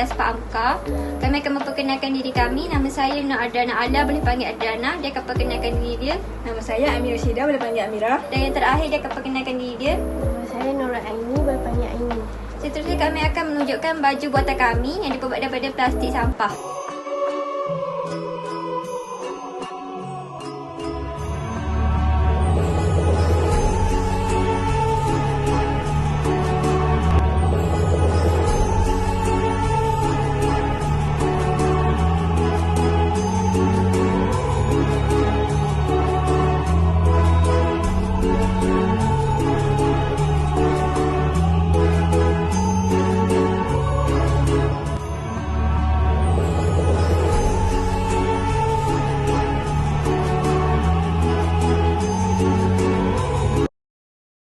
kelas Pak Amka. Kami akan memperkenalkan diri kami. Nama saya Nur Adana Ala, boleh panggil Adana. Dia akan perkenalkan diri dia. Nama saya Amira Syida, boleh panggil Amira. Dan yang terakhir, dia akan perkenalkan diri dia. Nama saya Nurul Aini, boleh panggil Aini. Seterusnya kami akan menunjukkan baju buatan kami yang diperbuat daripada plastik sampah.